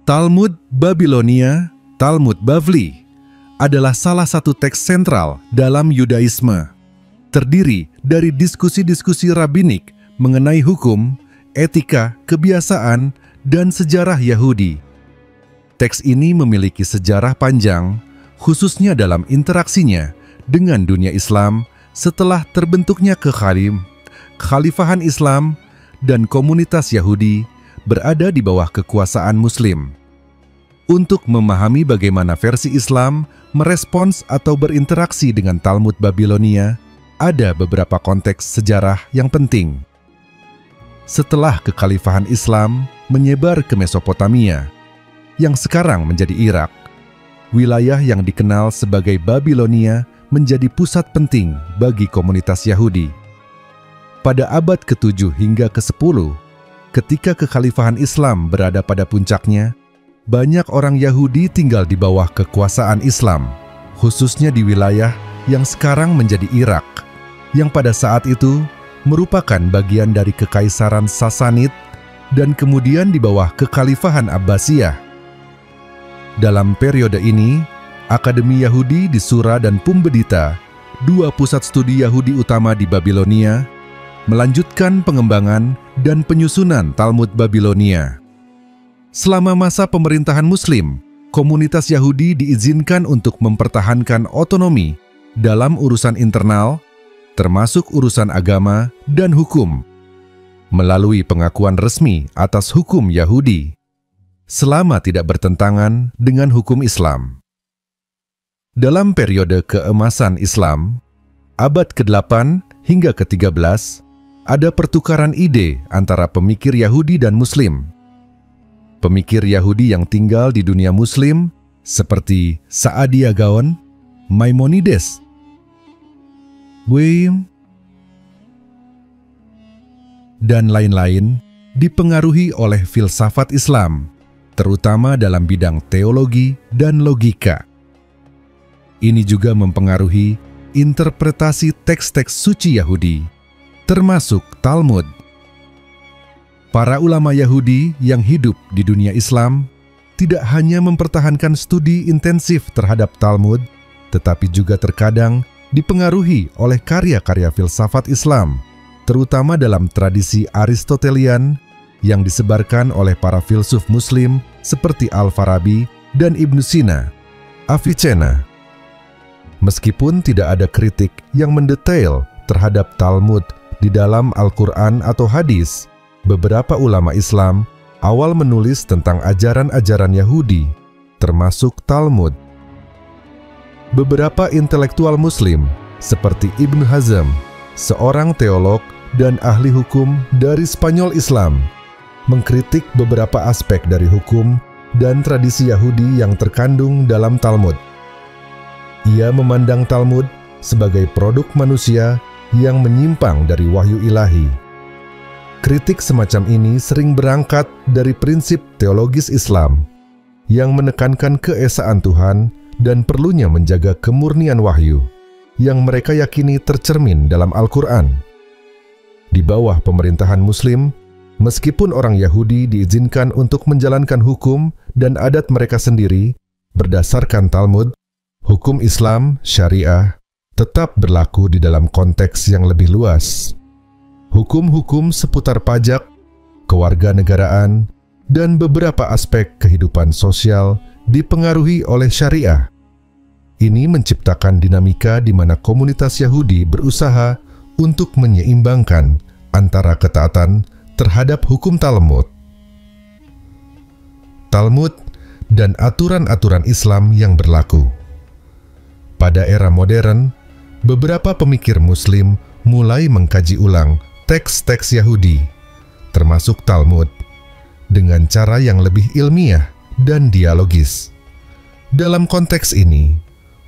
Talmud Babilonia, Talmud Bavli, adalah salah satu teks sentral dalam Yudaisme. Terdiri dari diskusi-diskusi rabbinik mengenai hukum, etika, kebiasaan, dan sejarah Yahudi. Teks ini memiliki sejarah panjang, khususnya dalam interaksinya dengan dunia Islam setelah terbentuknya kekhalifahan Islam dan komunitas Yahudi berada di bawah kekuasaan Muslim. Untuk memahami bagaimana versi Islam merespons atau berinteraksi dengan Talmud Babilonia, ada beberapa konteks sejarah yang penting. Setelah kekhalifahan Islam menyebar ke Mesopotamia, yang sekarang menjadi Irak, wilayah yang dikenal sebagai Babilonia menjadi pusat penting bagi komunitas Yahudi. Pada abad ke-7 hingga ke-10, ketika kekhalifahan Islam berada pada puncaknya, banyak orang Yahudi tinggal di bawah kekuasaan Islam, khususnya di wilayah yang sekarang menjadi Irak, yang pada saat itu merupakan bagian dari Kekaisaran Sasanid dan kemudian di bawah kekhalifahan Abbasiyah. Dalam periode ini, Akademi Yahudi di Sura dan Pumbedita, dua pusat studi Yahudi utama di Babilonia, melanjutkan pengembangan dan penyusunan Talmud Babilonia. Selama masa pemerintahan Muslim, komunitas Yahudi diizinkan untuk mempertahankan otonomi dalam urusan internal, termasuk urusan agama dan hukum, melalui pengakuan resmi atas hukum Yahudi, selama tidak bertentangan dengan hukum Islam. Dalam periode keemasan Islam, abad ke-8 hingga ke-13, ada pertukaran ide antara pemikir Yahudi dan Muslim. Pemikir Yahudi yang tinggal di dunia Muslim seperti Saadia Gaon, Maimonides, dan lain-lain dipengaruhi oleh filsafat Islam, terutama dalam bidang teologi dan logika. Ini juga mempengaruhi interpretasi teks-teks suci Yahudi, termasuk Talmud. Para ulama Yahudi yang hidup di dunia Islam tidak hanya mempertahankan studi intensif terhadap Talmud, tetapi juga terkadang dipengaruhi oleh karya-karya filsafat Islam, terutama dalam tradisi Aristotelian yang disebarkan oleh para filsuf Muslim seperti Al-Farabi dan Ibnu Sina, Avicenna. Meskipun tidak ada kritik yang mendetail terhadap Talmud di dalam Al-Quran atau hadis, beberapa ulama Islam awal menulis tentang ajaran-ajaran Yahudi, termasuk Talmud. Beberapa intelektual Muslim, seperti Ibnu Hazm, seorang teolog dan ahli hukum dari Spanyol Islam, mengkritik beberapa aspek dari hukum dan tradisi Yahudi yang terkandung dalam Talmud. Ia memandang Talmud sebagai produk manusia yang menyimpang dari wahyu ilahi. Kritik semacam ini sering berangkat dari prinsip teologis Islam yang menekankan keesaan Tuhan dan perlunya menjaga kemurnian wahyu yang mereka yakini tercermin dalam Al-Quran. Di bawah pemerintahan Muslim, meskipun orang Yahudi diizinkan untuk menjalankan hukum dan adat mereka sendiri berdasarkan Talmud, hukum Islam, syariah, tetap berlaku di dalam konteks yang lebih luas. Hukum-hukum seputar pajak, kewarganegaraan, dan beberapa aspek kehidupan sosial dipengaruhi oleh syariah. Ini menciptakan dinamika di mana komunitas Yahudi berusaha untuk menyeimbangkan antara ketaatan terhadap hukum Talmud dan aturan-aturan Islam yang berlaku. Pada era modern, beberapa pemikir Muslim mulai mengkaji ulang teks-teks Yahudi, termasuk Talmud, dengan cara yang lebih ilmiah dan dialogis. Dalam konteks ini,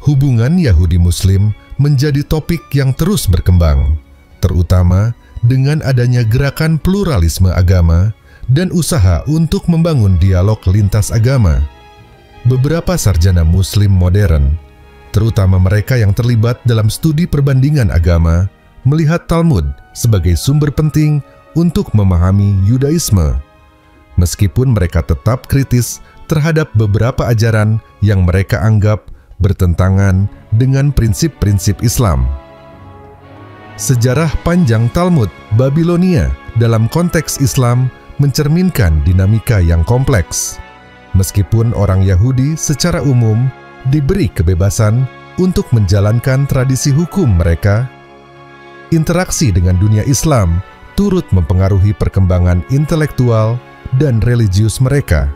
hubungan Yahudi-Muslim menjadi topik yang terus berkembang, terutama dengan adanya gerakan pluralisme agama dan usaha untuk membangun dialog lintas agama. Beberapa sarjana Muslim modern, terutama mereka yang terlibat dalam studi perbandingan agama, melihat Talmud sebagai sumber penting untuk memahami Yudaisme. Meskipun mereka tetap kritis terhadap beberapa ajaran yang mereka anggap bertentangan dengan prinsip-prinsip Islam. Sejarah panjang Talmud Babilonia dalam konteks Islam mencerminkan dinamika yang kompleks. Meskipun orang Yahudi secara umum diberi kebebasan untuk menjalankan tradisi hukum mereka, interaksi dengan dunia Islam turut mempengaruhi perkembangan intelektual dan religius mereka.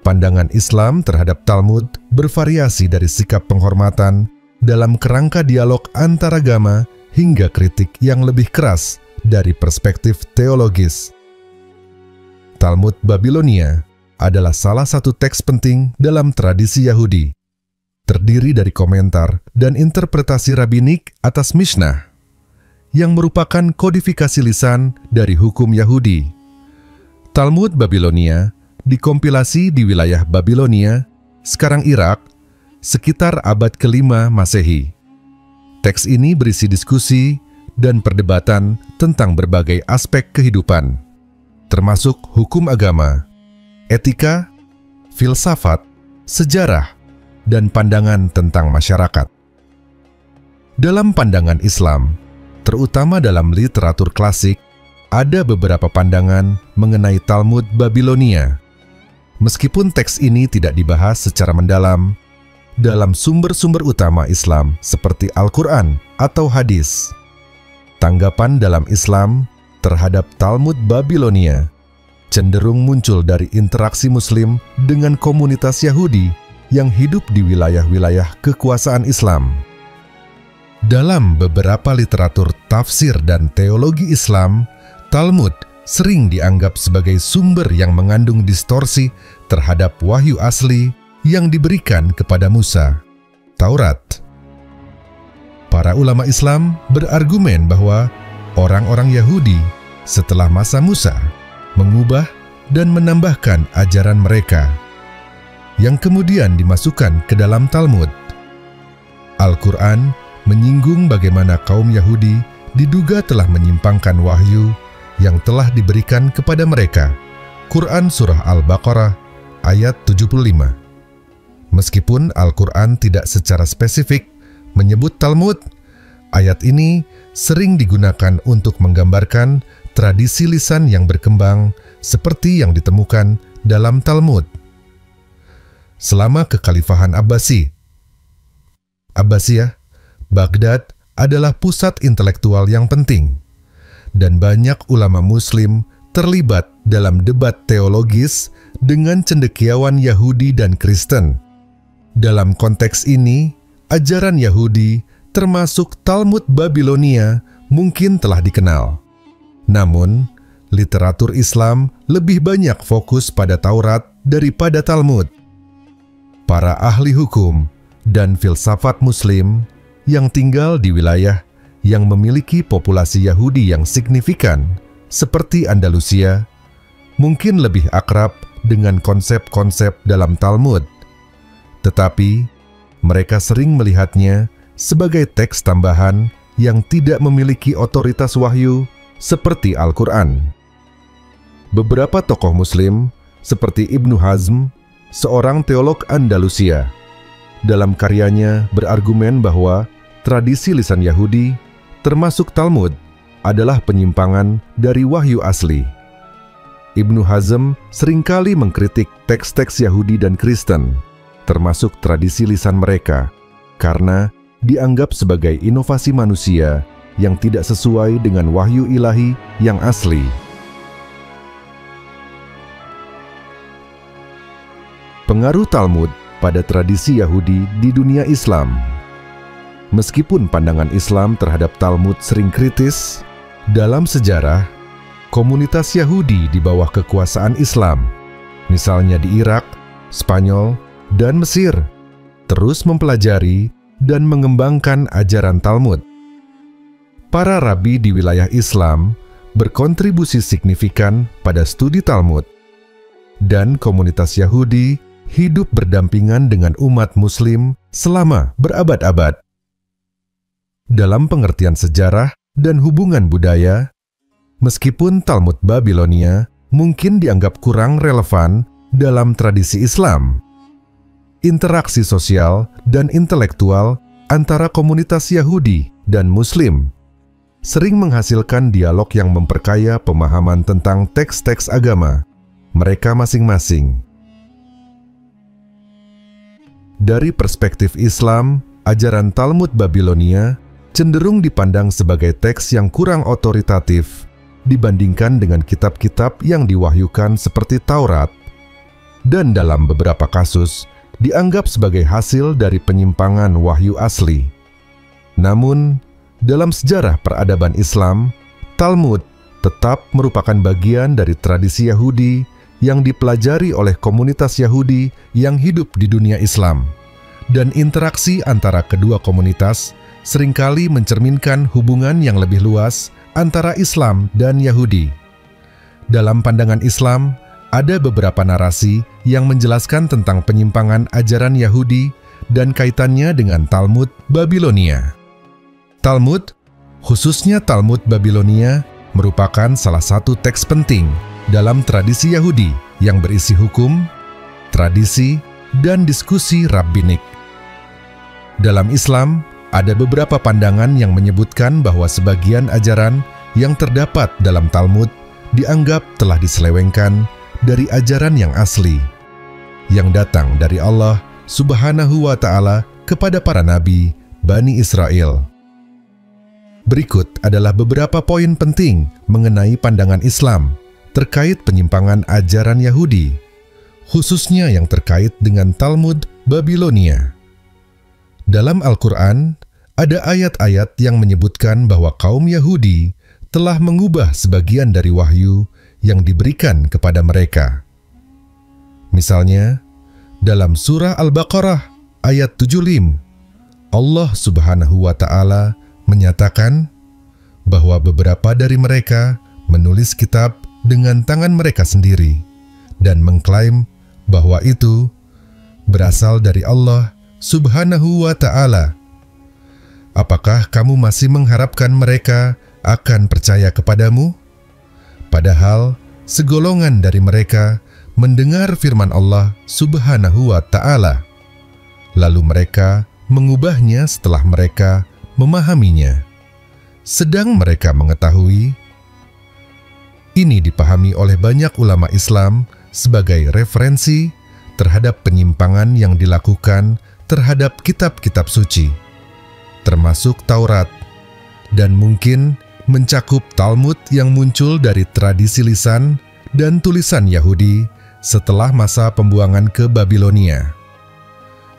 Pandangan Islam terhadap Talmud bervariasi dari sikap penghormatan dalam kerangka dialog antaragama hingga kritik yang lebih keras dari perspektif teologis. Talmud Babilonia adalah salah satu teks penting dalam tradisi Yahudi. Terdiri dari komentar dan interpretasi rabbinik atas Mishnah, yang merupakan kodifikasi lisan dari hukum Yahudi. Talmud Babilonia dikompilasi di wilayah Babilonia, sekarang Irak, sekitar abad ke-5 Masehi. Teks ini berisi diskusi dan perdebatan tentang berbagai aspek kehidupan, termasuk hukum agama, etika, filsafat, sejarah, dan pandangan tentang masyarakat. Dalam pandangan Islam, terutama dalam literatur klasik, ada beberapa pandangan mengenai Talmud Babilonia. Meskipun teks ini tidak dibahas secara mendalam dalam sumber-sumber utama Islam seperti Al-Quran atau hadis, tanggapan dalam Islam terhadap Talmud Babilonia cenderung muncul dari interaksi Muslim dengan komunitas Yahudi yang hidup di wilayah-wilayah kekuasaan Islam. Dalam beberapa literatur tafsir dan teologi Islam, Talmud sering dianggap sebagai sumber yang mengandung distorsi terhadap wahyu asli yang diberikan kepada Musa, Taurat. Para ulama Islam berargumen bahwa orang-orang Yahudi setelah masa Musa mengubah dan menambahkan ajaran mereka, yang kemudian dimasukkan ke dalam Talmud. Al-Quran menyinggung bagaimana kaum Yahudi diduga telah menyimpangkan wahyu yang telah diberikan kepada mereka. Quran Surah Al-Baqarah ayat 75. Meskipun Al-Quran tidak secara spesifik menyebut Talmud, ayat ini sering digunakan untuk menggambarkan tradisi lisan yang berkembang seperti yang ditemukan dalam Talmud. Selama Kekhalifahan Abbasiyah, Baghdad adalah pusat intelektual yang penting, dan banyak ulama Muslim terlibat dalam debat teologis dengan cendekiawan Yahudi dan Kristen. Dalam konteks ini, ajaran Yahudi termasuk Talmud Babilonia mungkin telah dikenal. Namun, literatur Islam lebih banyak fokus pada Taurat daripada Talmud. Para ahli hukum dan filsafat Muslim yang tinggal di wilayah yang memiliki populasi Yahudi yang signifikan, seperti Andalusia, mungkin lebih akrab dengan konsep-konsep dalam Talmud. Tetapi, mereka sering melihatnya sebagai teks tambahan yang tidak memiliki otoritas wahyu seperti Al-Quran. Beberapa tokoh Muslim, seperti Ibnu Hazm, seorang teolog Andalusia, dalam karyanya berargumen bahwa tradisi lisan Yahudi, termasuk Talmud, adalah penyimpangan dari wahyu asli. Ibnu Hazm seringkali mengkritik teks-teks Yahudi dan Kristen, termasuk tradisi lisan mereka, karena dianggap sebagai inovasi manusia yang tidak sesuai dengan wahyu ilahi yang asli. Pengaruh Talmud pada tradisi Yahudi di dunia Islam. Meskipun pandangan Islam terhadap Talmud sering kritis, dalam sejarah, komunitas Yahudi di bawah kekuasaan Islam, misalnya di Irak, Spanyol, dan Mesir, terus mempelajari dan mengembangkan ajaran Talmud. Para rabi di wilayah Islam berkontribusi signifikan pada studi Talmud, dan komunitas Yahudi hidup berdampingan dengan umat Muslim selama berabad-abad. Dalam pengertian sejarah dan hubungan budaya, meskipun Talmud Babilonia mungkin dianggap kurang relevan dalam tradisi Islam. Interaksi sosial dan intelektual antara komunitas Yahudi dan Muslim sering menghasilkan dialog yang memperkaya pemahaman tentang teks-teks agama mereka masing-masing. Dari perspektif Islam, ajaran Talmud Babilonia cenderung dipandang sebagai teks yang kurang otoritatif dibandingkan dengan kitab-kitab yang diwahyukan seperti Taurat, dan dalam beberapa kasus dianggap sebagai hasil dari penyimpangan wahyu asli. Namun, dalam sejarah peradaban Islam, Talmud tetap merupakan bagian dari tradisi Yahudi yang dipelajari oleh komunitas Yahudi yang hidup di dunia Islam, dan interaksi antara kedua komunitas seringkali mencerminkan hubungan yang lebih luas antara Islam dan Yahudi. Dalam pandangan Islam, ada beberapa narasi yang menjelaskan tentang penyimpangan ajaran Yahudi dan kaitannya dengan Talmud Babilonia. Talmud, khususnya Talmud Babilonia, merupakan salah satu teks penting dalam tradisi Yahudi yang berisi hukum, tradisi, dan diskusi rabbinik. Dalam Islam, ada beberapa pandangan yang menyebutkan bahwa sebagian ajaran yang terdapat dalam Talmud dianggap telah diselewengkan dari ajaran yang asli, yang datang dari Allah Subhanahu wa Ta'ala kepada para nabi Bani Israel. Berikut adalah beberapa poin penting mengenai pandangan Islam terkait penyimpangan ajaran Yahudi, khususnya yang terkait dengan Talmud Babilonia. Dalam Al-Quran, ada ayat-ayat yang menyebutkan bahwa kaum Yahudi telah mengubah sebagian dari wahyu yang diberikan kepada mereka. Misalnya, dalam surah Al-Baqarah ayat 75, Allah Subhanahu wa Ta'ala menyatakan bahwa beberapa dari mereka menulis kitab dengan tangan mereka sendiri dan mengklaim bahwa itu berasal dari Allah Subhanahu wa Ta'ala. Apakah kamu masih mengharapkan mereka akan percaya kepadamu? Padahal segolongan dari mereka mendengar firman Allah Subhanahu wa Ta'ala, lalu mereka mengubahnya setelah mereka memahaminya. Sedang mereka mengetahui, ini dipahami oleh banyak ulama Islam sebagai referensi terhadap penyimpangan yang dilakukan terhadap kitab-kitab suci, termasuk Taurat, dan mungkin mencakup Talmud yang muncul dari tradisi lisan dan tulisan Yahudi setelah masa pembuangan ke Babilonia.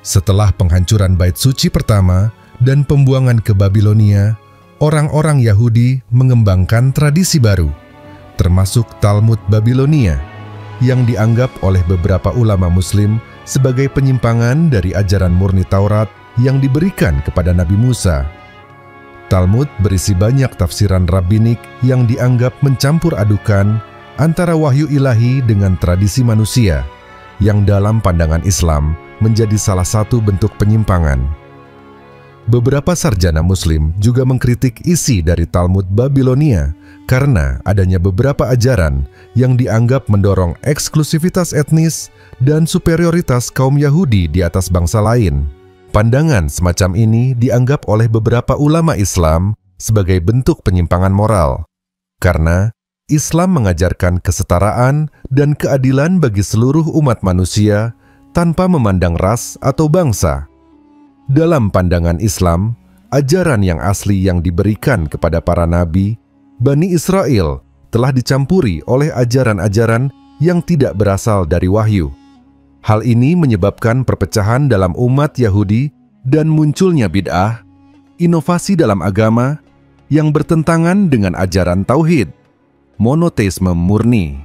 Setelah penghancuran bait suci pertama dan pembuangan ke Babilonia, orang-orang Yahudi mengembangkan tradisi baru, termasuk Talmud Babilonia, yang dianggap oleh beberapa ulama Muslim sebagai penyimpangan dari ajaran murni Taurat yang diberikan kepada Nabi Musa. Talmud berisi banyak tafsiran rabbinik yang dianggap mencampur adukan antara wahyu ilahi dengan tradisi manusia, yang dalam pandangan Islam menjadi salah satu bentuk penyimpangan. Beberapa sarjana Muslim juga mengkritik isi dari Talmud Babilonia karena adanya beberapa ajaran yang dianggap mendorong eksklusivitas etnis dan superioritas kaum Yahudi di atas bangsa lain. Pandangan semacam ini dianggap oleh beberapa ulama Islam sebagai bentuk penyimpangan moral, karena Islam mengajarkan kesetaraan dan keadilan bagi seluruh umat manusia tanpa memandang ras atau bangsa. Dalam pandangan Islam, ajaran yang asli yang diberikan kepada para nabi, Bani Israel, telah dicampuri oleh ajaran-ajaran yang tidak berasal dari wahyu. Hal ini menyebabkan perpecahan dalam umat Yahudi dan munculnya bid'ah, inovasi dalam agama yang bertentangan dengan ajaran tauhid, monoteisme murni.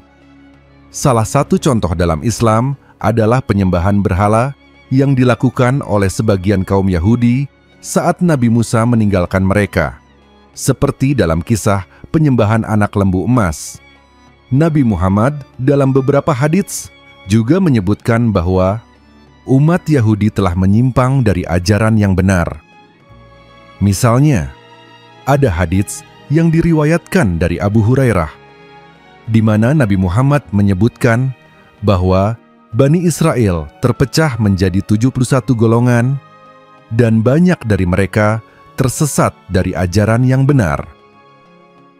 Salah satu contoh dalam Islam adalah penyembahan berhala yang dilakukan oleh sebagian kaum Yahudi saat Nabi Musa meninggalkan mereka, seperti dalam kisah penyembahan anak lembu emas. Nabi Muhammad dalam beberapa hadits juga menyebutkan bahwa umat Yahudi telah menyimpang dari ajaran yang benar. Misalnya, ada hadits yang diriwayatkan dari Abu Hurairah, di mana Nabi Muhammad menyebutkan bahwa Bani Israel terpecah menjadi 71 golongan, dan banyak dari mereka tersesat dari ajaran yang benar.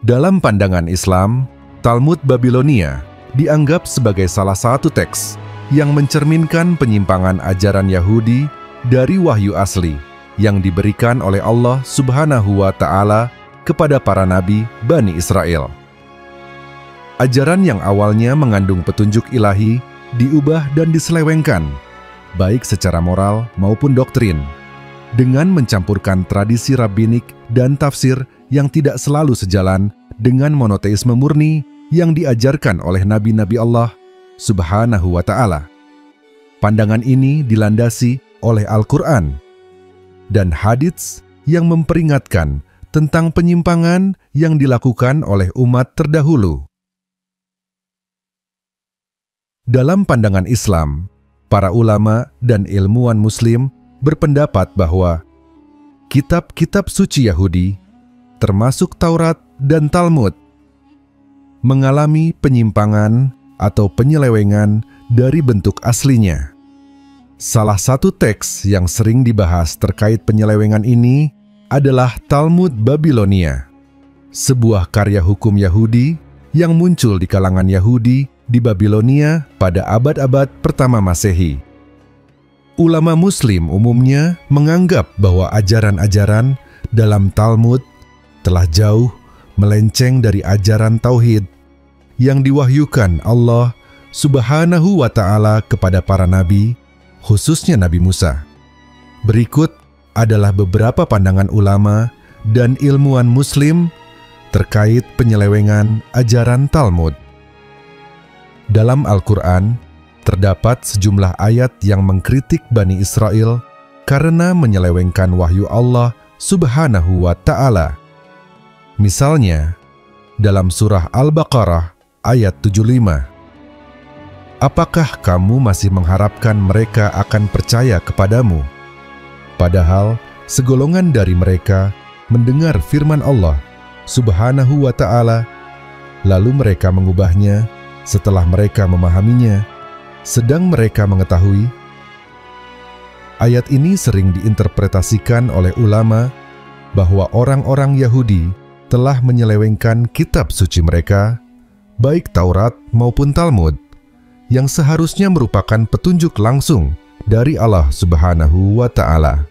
Dalam pandangan Islam, Talmud Babilonia dianggap sebagai salah satu teks yang mencerminkan penyimpangan ajaran Yahudi dari wahyu asli yang diberikan oleh Allah Subhanahu wa Ta'ala kepada para nabi Bani Israel. Ajaran yang awalnya mengandung petunjuk ilahi diubah dan diselewengkan, baik secara moral maupun doktrin, dengan mencampurkan tradisi rabbinik dan tafsir yang tidak selalu sejalan dengan monoteisme murni yang diajarkan oleh nabi-nabi Allah Subhanahu wa Ta'ala. Pandangan ini dilandasi oleh Al-Quran dan hadits yang memperingatkan tentang penyimpangan yang dilakukan oleh umat terdahulu. Dalam pandangan Islam, para ulama dan ilmuwan Muslim berpendapat bahwa kitab-kitab suci Yahudi, termasuk Taurat dan Talmud, mengalami penyimpangan atau penyelewengan dari bentuk aslinya. Salah satu teks yang sering dibahas terkait penyelewengan ini adalah Talmud Babilonia, sebuah karya hukum Yahudi yang muncul di kalangan Yahudi di Babilonia pada abad-abad pertama Masehi. Ulama Muslim umumnya menganggap bahwa ajaran-ajaran dalam Talmud telah jauh melenceng dari ajaran Tauhid yang diwahyukan Allah Subhanahu wa Ta'ala kepada para nabi, khususnya Nabi Musa. Berikut adalah beberapa pandangan ulama dan ilmuwan Muslim terkait penyelewengan ajaran Talmud. Dalam Al-Quran, terdapat sejumlah ayat yang mengkritik Bani Israel karena menyelewengkan wahyu Allah Subhanahu wa Ta'ala. Misalnya, dalam surah Al-Baqarah ayat 75, "Apakah kamu masih mengharapkan mereka akan percaya kepadamu? Padahal segolongan dari mereka mendengar firman Allah Subhanahu wa Ta'ala, lalu mereka mengubahnya setelah mereka memahaminya, sedang mereka mengetahui." Ayat ini sering diinterpretasikan oleh ulama bahwa orang-orang Yahudi telah menyelewengkan kitab suci mereka, baik Taurat maupun Talmud, yang seharusnya merupakan petunjuk langsung dari Allah Subhanahu wa Ta'ala.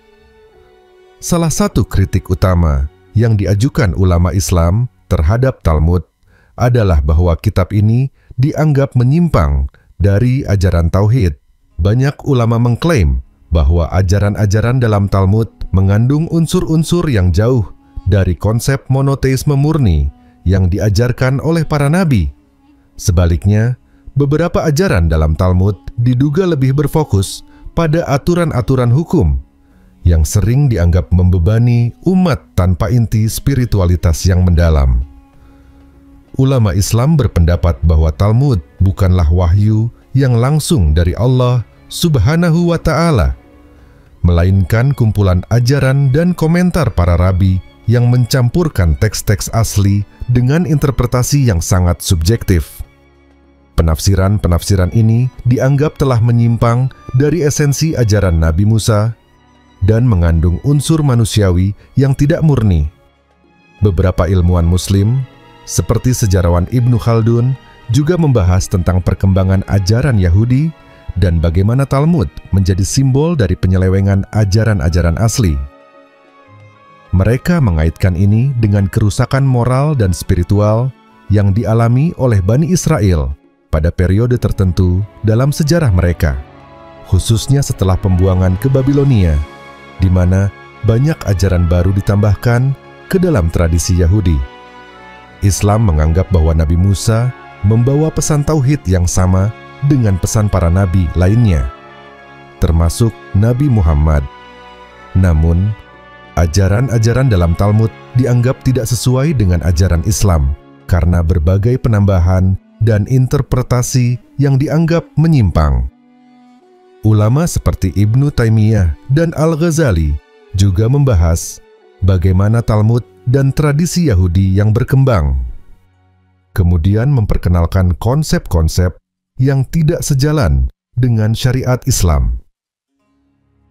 Salah satu kritik utama yang diajukan ulama Islam terhadap Talmud adalah bahwa kitab ini dianggap menyimpang dari ajaran Tauhid. Banyak ulama mengklaim bahwa ajaran-ajaran dalam Talmud mengandung unsur-unsur yang jauh dari konsep monoteisme murni yang diajarkan oleh para nabi. Sebaliknya, beberapa ajaran dalam Talmud diduga lebih berfokus pada aturan-aturan hukum yang sering dianggap membebani umat tanpa inti spiritualitas yang mendalam. Ulama Islam berpendapat bahwa Talmud bukanlah wahyu yang langsung dari Allah Subhanahu wa Ta'ala, melainkan kumpulan ajaran dan komentar para rabi yang mencampurkan teks-teks asli dengan interpretasi yang sangat subjektif. Penafsiran-penafsiran ini dianggap telah menyimpang dari esensi ajaran Nabi Musa dan mengandung unsur manusiawi yang tidak murni. Beberapa ilmuwan Muslim, seperti sejarawan Ibnu Khaldun, juga membahas tentang perkembangan ajaran Yahudi dan bagaimana Talmud menjadi simbol dari penyelewengan ajaran-ajaran asli. Mereka mengaitkan ini dengan kerusakan moral dan spiritual yang dialami oleh Bani Israel pada periode tertentu dalam sejarah mereka, khususnya setelah pembuangan ke Babilonia, di mana banyak ajaran baru ditambahkan ke dalam tradisi Yahudi. Islam menganggap bahwa Nabi Musa membawa pesan tauhid yang sama dengan pesan para nabi lainnya, termasuk Nabi Muhammad. Namun, ajaran-ajaran dalam Talmud dianggap tidak sesuai dengan ajaran Islam karena berbagai penambahan dan interpretasi yang dianggap menyimpang. Ulama seperti Ibnu Taimiyah dan Al-Ghazali juga membahas bagaimana Talmud dan tradisi Yahudi yang berkembang, kemudian memperkenalkan konsep-konsep yang tidak sejalan dengan syariat Islam.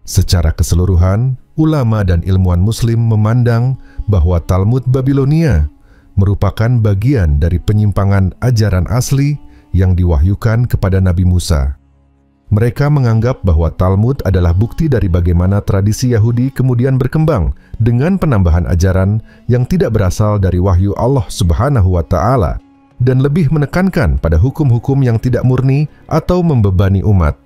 Secara keseluruhan, ulama dan ilmuwan Muslim memandang bahwa Talmud Babilonia merupakan bagian dari penyimpangan ajaran asli yang diwahyukan kepada Nabi Musa. Mereka menganggap bahwa Talmud adalah bukti dari bagaimana tradisi Yahudi kemudian berkembang dengan penambahan ajaran yang tidak berasal dari wahyu Allah Subhanahu wa Ta'ala dan lebih menekankan pada hukum-hukum yang tidak murni atau membebani umat.